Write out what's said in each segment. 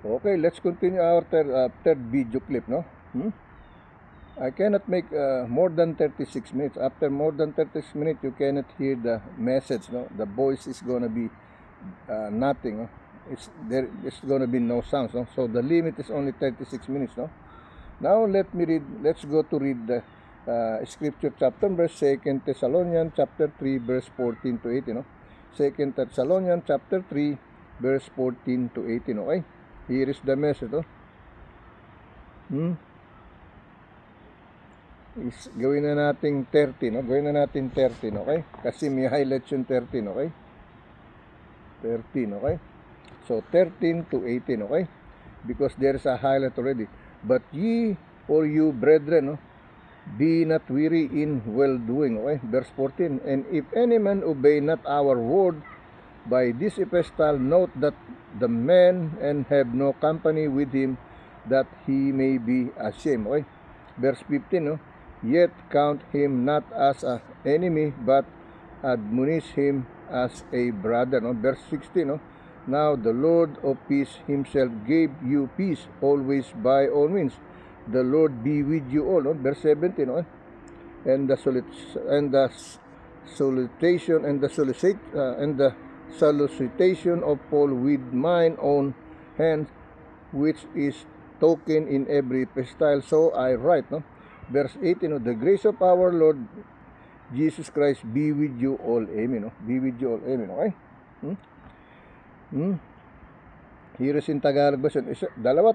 Okay, let's continue our third video clip, no? I cannot make more than 36 minutes. After more than 36 minutes, you cannot hear the message, no? The voice is gonna be nothing, no? There's gonna be no sounds, no? So the limit is only 36 minutes, no? Now let's go to read the scripture chapter verse 2 Thessalonians chapter 3 verse 14 to 18, no? 2 Thessalonians chapter 3 verse 14 to 18, okay? Here is the message, no? Gawin na natin 30, no? Gawin na natin 13, okay? Kasi may highlights yung 13, okay? 13, okay? So 13 to 18, okay? Because there's a highlight already. But ye, or you brethren, no, be not weary in well-doing, okay? Verse 14, and if any man obey not our word by this epistle, note that the man and have no company with him, that he may be ashamed, okay? Verse 15, no, yet count him not as an enemy, but admonish him as a brother, no? Verse 16, no, now the Lord of peace himself gave you peace always by all means. The Lord be with you all, no? Verse 17, no, and the solicitation of Paul with mine own hand, which is token in every epistle, so I write, no? Verse 18, no, the grace of our Lord Jesus Christ be with you all, amen, no? Be with you all, amen, okay? Here is in Tagalog version, 2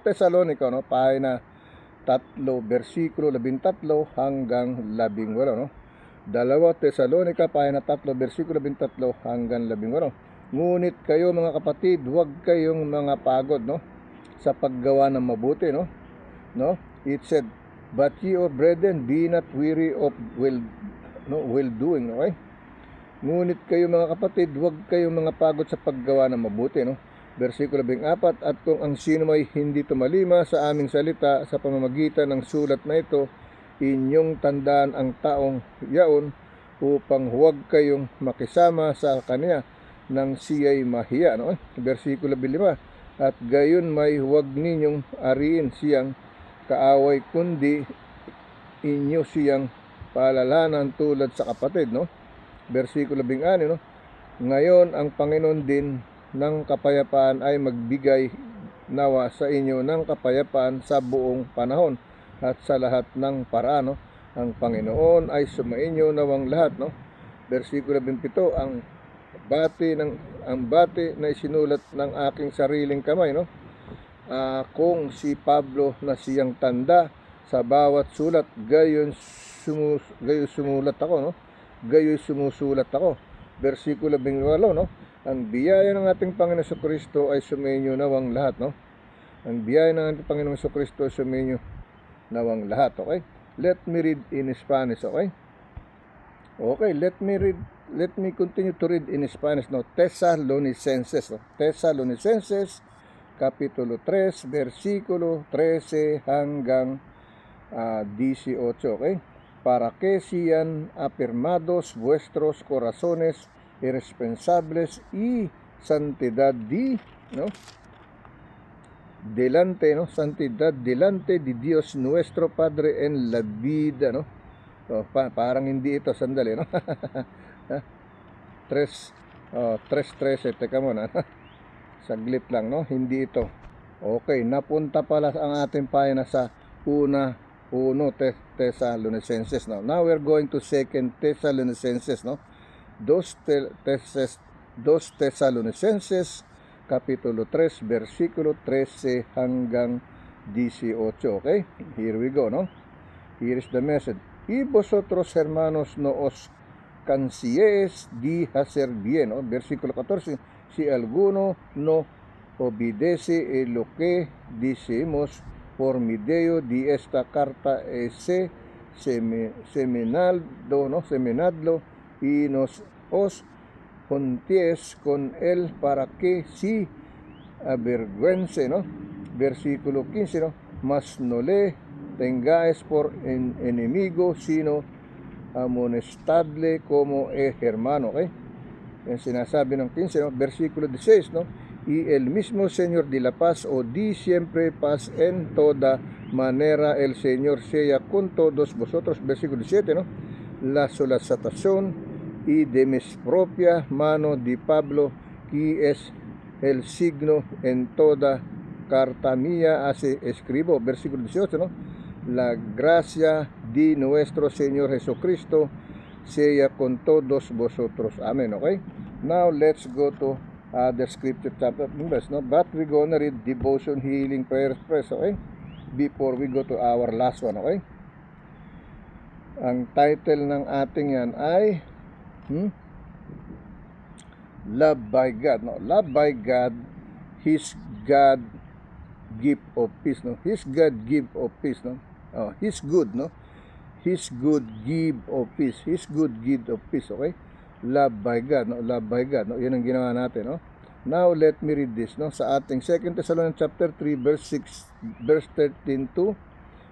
Thessalonica, no? Pahina 3, versikulo 13 hanggang 18, no? 2 Thessalonica, pahina 3, versikulo 13 hanggang 18. Ngunit kayo mga kapatid, huwag kayong mga pagod, no, sa paggawa ng mabuti, no? It said, but ye of brethren, be not weary of well doing, okay? Ngunit kayo mga kapatid, huwag kayong mga pagod sa paggawa ng mabuti, no? Versikulo 14, at kung ang sino may hindi tumalima sa aming salita sa pamamagitan ng sulat na ito, inyong tandaan ang taong yaon upang huwag kayong makisama sa kanya nang siya'y mahiya, no? Versikulo 15, at gayon may huwag ninyong ariin siyang kaaway, kundi inyo siyang paalalahanan tulad sa kapatid, no? Versikulo 16, no, ngayon ang Panginoon din ng kapayapaan ay magbigay nawa sa inyo ng kapayapaan sa buong panahon at sa lahat ng paraan, no? Ang Panginoon ay sumainyo nawang lahat, no? Versikulo 27, ang bati na isinulat ng aking sariling kamay, no? Kung si Pablo na siyang tanda sa bawat sulat, gayon sumusulat ako, no? Gayoy sumusulat ako. Versikulo 28, no, ang biyaya ng ating Panginoon Jesucristo ay sumainyo nawang lahat, no? Ang biyaya ng ating Panginoon Jesucristo ay sumainyo nawang lahat, okay? Let me read in Spanish, okay? Okay, let me continue to read in Spanish, no? Thessalonicenses, no? Thessalonicenses kapitulo 3, versikulo 13 hanggang 18, okay? Para que sean afirmados vuestros corazones irresponsables y santidad no? Santidad delante de Dios nuestro Padre en la vida, no? Parang hindi ito, sandali, no? 3:13, teka muna. Saglit lang, no? Hindi ito. Okay, napunta pala ang ating pahina sa 1 Thessalonicenses, no? Now we're going to 2 Thessalonicenses, no? 2 Thessalonicenses kapitulo 3, versikulo 13 hanggang 18, okay? Here we go, no? Here is the message. Y vosotros, hermanos, no os cansies de hacer bien, no? Versikulo 14, si alguno no obedece lo que decimos por medio de esta carta, ese seminadlo y os juntéis con él para que si avergüence, no? Versikulo 15, no, mas no le tengáis por enemigo, sino amonestadle como hermano, okay? Yung sinasabi ng 15, no? Versikulo 16, no, y el mismo Señor de la paz o di siempre paz en toda manera. El Señor sea con todos vosotros. Versículo 17, ¿no? La solicitación y de mis propia mano de Pablo, que es el signo en toda carta mía, así escribo. Versículo 18, ¿no? La gracia de nuestro Señor Jesucristo sea con todos vosotros. Amen. Okay? Now let's go to the scripture chapter verse, no? But we're gonna read devotion, healing, prayers, prayers, okay? Before we go to our last one, okay? Ang title ng ating yan ay Love by God, no? Love by God, His God gift of peace, no? His God gift of peace, no? Oh, His good, no? His good give of peace. His good give of peace, okay? Love by God, no? Love by God, no? Yan ang ginawa natin, no? Now, let me read this, no? Sa ating 2 Thessalonians chapter 3, verse 13 to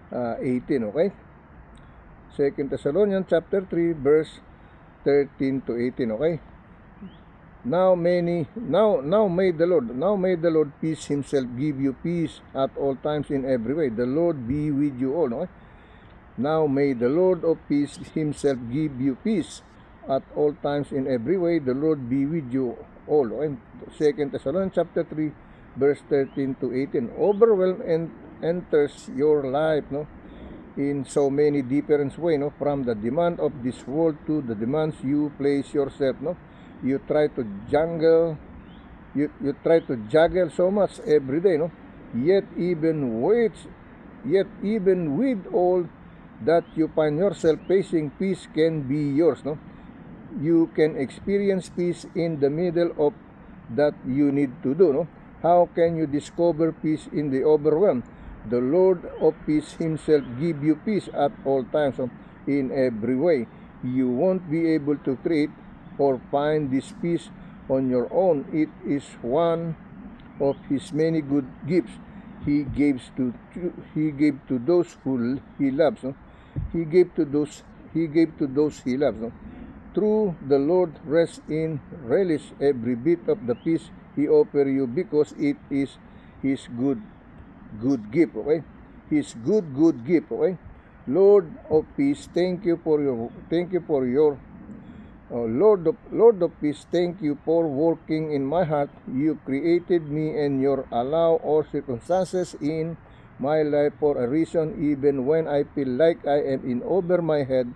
18, okay? 2 Thessalonians chapter 3, verse 13 to 18, okay? Now may the Lord peace himself give you peace at all times in every way. The Lord be with you all, okay? Now may the Lord of peace himself give you peace at all times in every way. The Lord be with you all. And 2 Thessalonians chapter 3, verse 13 to 18. Overwhelm and enters your life, no? In so many different ways, no? From the demand of this world to the demands you place yourself, no? You try to juggle so much every day, no? Yet even with all that you find yourself facing, peace can be yours, no? You can experience peace in the middle of that you need to do, no? How can you discover peace in the overwhelm? The Lord of peace himself give you peace at all times, no? In every way. You won't be able to create or find this peace on your own. It is one of his many good gifts he gave to those who he loves, no? He gave to those he loves, no? Through the Lord rest in relish every bit of the peace he offer you, because it is his good gift, okay? His good gift, okay? Lord of peace, thank you for your Lord of peace, thank you for working in my heart. You created me and you allow all circumstances in my life for a reason, even when I feel like I am in over my head.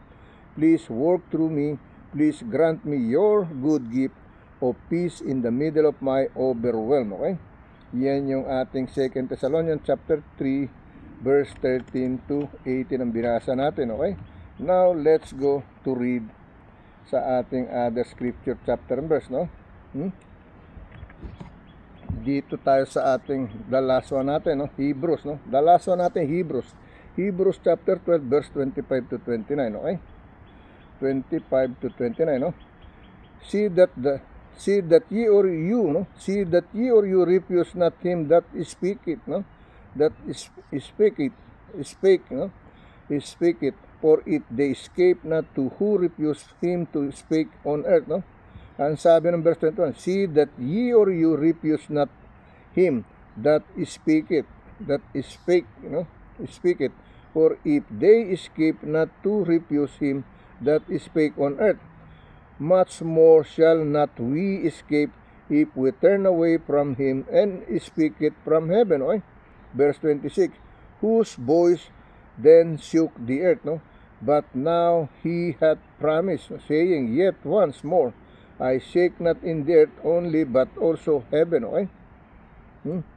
Please work through me. Please grant me your good gift of peace in the middle of my overwhelm, okay? Yan yung ating 2 Thessalonians chapter 3, verse 13 to 18 ang binasa natin, okay? Now, let's go to read sa ating other scripture chapter and verse, no? Dito tayo sa ating the last one natin, no? Hebrews, no? The last one natin, Hebrews chapter 12, verse 25 to 29, okay? 25 to 29, no? See that ye or you refuse not him that speak it, no? That speak it, for it they escape not to who refuse him to speak on earth, no? Ang sabi ng verse 21, see that ye or you refuse not him that speak it, speak it, for if they escape not to refuse him that speak on earth, much more shall not we escape if we turn away from him and speak it from heaven, okay? Verse 26, whose voice then shook the earth, no? But now he hath promised, saying, yet once more I shake not in the earth only, but also heaven, okay?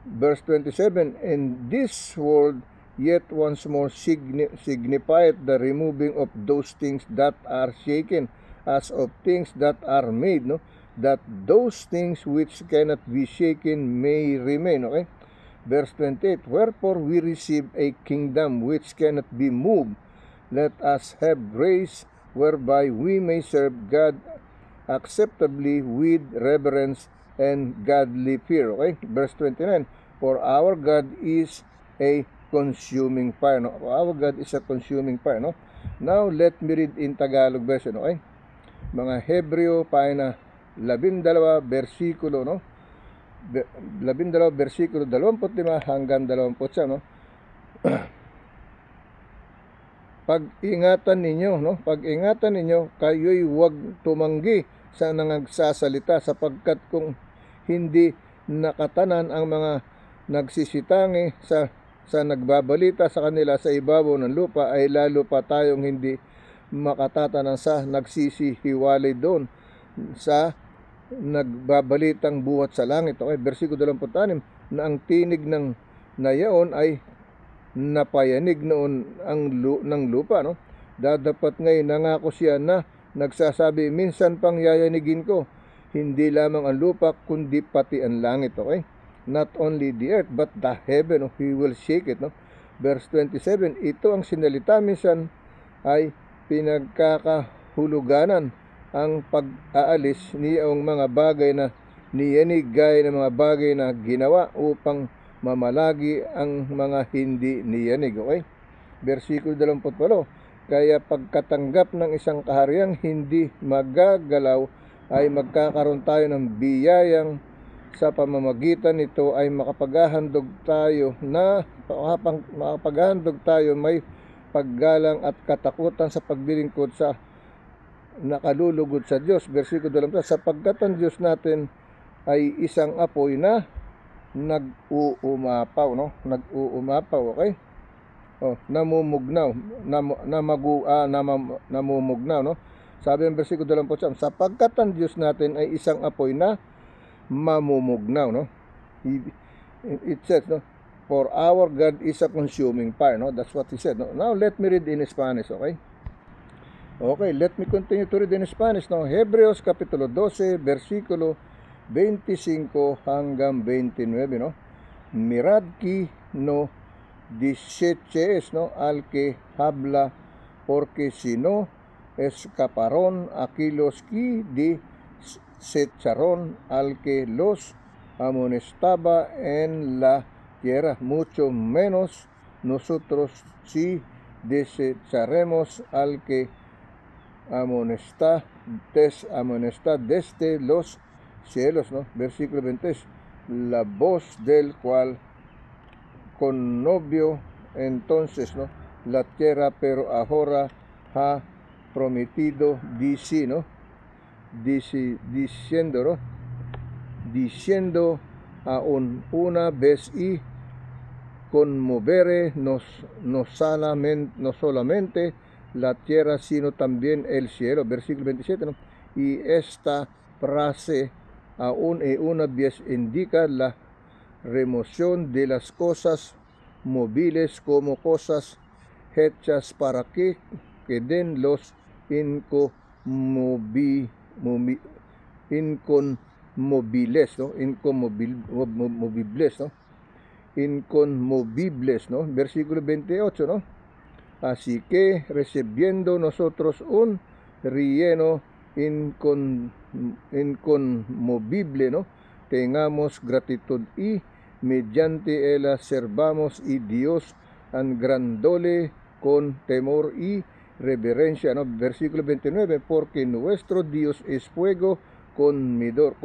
Verse 27, in this world yet once more signifieth the removing of those things that are shaken, as of things that are made, no? That those things which cannot be shaken may remain, okay? Verse 28, wherefore we receive a kingdom which cannot be moved. Let us have grace whereby we may serve God acceptably with reverence and godly fear, okay? Verse 29, for our God is a consuming fire, no? Our God is a consuming fire, no? Now, let me read in Tagalog version, okay? Mga Hebreo, pahina 12, versikulo, no? 12 versikulo 25 hanggang 29, no? Pag-ingatan ninyo, no? Pag-ingatan ninyo, kayo'y huwag tumanggi sa nangagsasalita, sapagkat kung hindi nakatanan ang mga nagsisitangi sa nagbabalita sa kanila sa ibabaw ng lupa, ay lalo pa tayong hindi makatatanan sa nagsisihiwalay doon sa nagbabalitang buhat sa langit. Okay, versikulo 26, na ang tinig ng nayaon ay napayanig noon ng lupa, no? Dadapat ngayon nangako siya na nagsasabi, minsan pang yayanigin ko hindi lamang ang lupa kundi pati ang langit. Okay, not only the earth but the heaven, no? He will shake it, no? Verse 27, ito ang sinalita, minsan ay pinagkakahuluganan ang pag-aalis niyang mga bagay na niyanig, gaya ng mga bagay na ginawa upang mamalagi ang mga hindi niyanig. Okay? Versikulo 28, kaya pagkatanggap ng isang kahariang hindi magagalaw, ay magkakaroon tayo ng biyayang sa pamamagitan nito ay makapaghahandog tayo may paggalang at katakutan sa paglilingkod sa nakalulugod sa Diyos. Versikulo 20, sapagkat ang Diyos natin ay isang apoy na nag-uumapaw, no? Nag-uumapaw, okay? Namumugnaw, namumugnaw, no? Sabi ng versikulo 21, sapagkat ang Diyos natin ay isang apoy na mamumugnaw, no? It says, no? For our God is a consuming fire, no? That's what he said, no? Now let me read in Spanish, okay? Okay, let me continue to read in Spanish, no? Hebreos kapitulo 12, versikulo 25 hanggang 29, no? Mirad ki no diseches, no, al que habla, porque si no escaparon aquellos que desecharon al que los amonestaba en la tierra, mucho menos nosotros si desecharemos al que amonesta desde los cielos, ¿no? Versículo 20, la voz del cual conmovió entonces, ¿no?, la tierra, pero ahora ha prometido, dice, ¿no?, diciendo, ¿no?, diciendo aún una vez y conmoveré no solamente la tierra, sino también el cielo. Versículo 27, ¿no? Y esta frase aún una vez indica la remoción de las cosas móviles como cosas hechas para que queden los inconmovibles, ¿no? Inconmovibles, ¿no? Versículo 28, ¿no? Así que recibiendo nosotros un relleno inconmovible, ¿no?, tengamos gratitud y mediante él servamos y Dios agradable con temor y reverencia, ¿no? Versículo 29, porque nuestro Dios es fuego consumidor,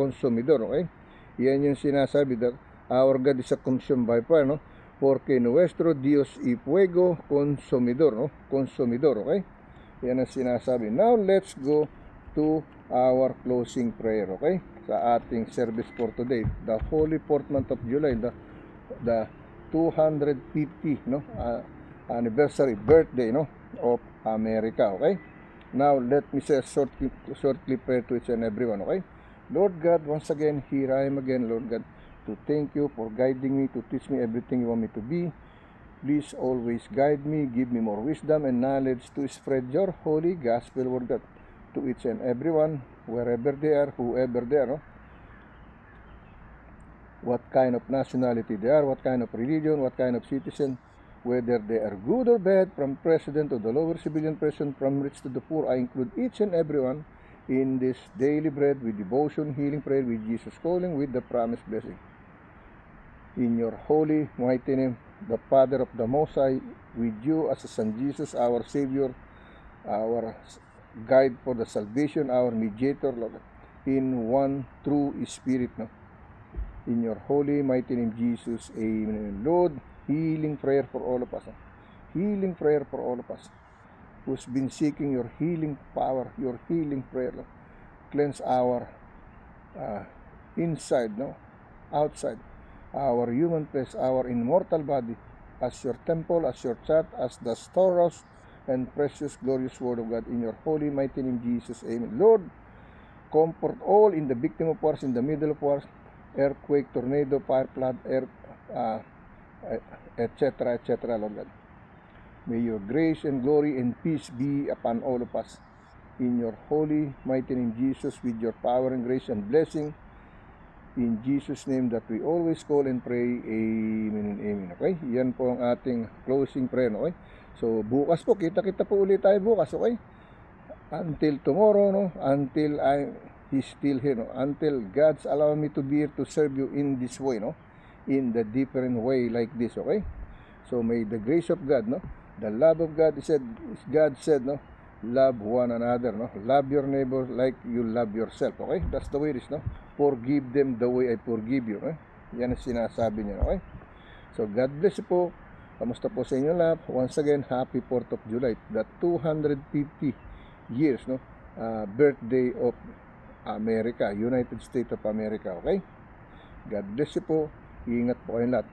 okay? Yan yung sinasabi, that our God is a consumed by fire, no? Porque nuestro Dios y fuego consumidor, no? Consumidor, okay? Yan ang sinasabi. Now, let's go to our closing prayer, okay? Sa ating service for today, the holy 4th month of July, the 250, no? Anniversary birthday, no, of America, okay? Now, let me say a shortly prayer to each and everyone, okay? Lord God, once again, here I am again, Lord God, to thank you for guiding me, to teach me everything you want me to be. Please always guide me, give me more wisdom and knowledge to spread your holy gospel, Lord God, to each and everyone, wherever they are, whoever they are, no? What kind of nationality they are, what kind of religion, what kind of citizen, whether they are good or bad, from president to the lower civilian person, from rich to the poor, I include each and everyone in this daily bread with devotion, healing prayer, with Jesus calling, with the promised blessing. In your holy, mighty name, the Father of the Most High, with you as a Son Jesus, our Savior, our guide for the salvation, our mediator, Lord, in one true Spirit, no? In your holy, mighty name, Jesus. Amen. Lord, healing prayer for all of us. Healing prayer for all of us who's been seeking your healing power, your healing prayer. Lord. Cleanse our inside, no, outside, our human flesh, our immortal body, as your temple, as your church, as the storehouse and precious, glorious word of God. In your holy, mighty name, Jesus. Amen. Lord, comfort all in the victim of wars, in the middle of wars, earthquake, tornado, fire, flood, etc., etc., Lord God. May your grace and glory and peace be upon all of us. In your holy, mighty name, Jesus, with your power and grace and blessing, in Jesus' name that we always call and pray. Amen and amen. Okay? Yan po ang ating closing prayer. Okay? So, bukas po, kita-kita po ulit tayo bukas. Okay? Until tomorrow, no? Until He's still here, no? Until God's allow me to be here to serve you in this way, no? In the different way like this, okay? So, may the grace of God, no? The love of God, God said, no? Love one another, no? Love your neighbor like you love yourself, okay? That's the way it is, no? Forgive them the way I forgive you, okay? Yan ang sinasabi niya, okay? So, God bless you po. Kamusta po sa inyo lahat? Once again, happy 4th of July, the 250 years, no? Birthday of America, United States of America, okay? God bless you po. Ingat po kayong lahat.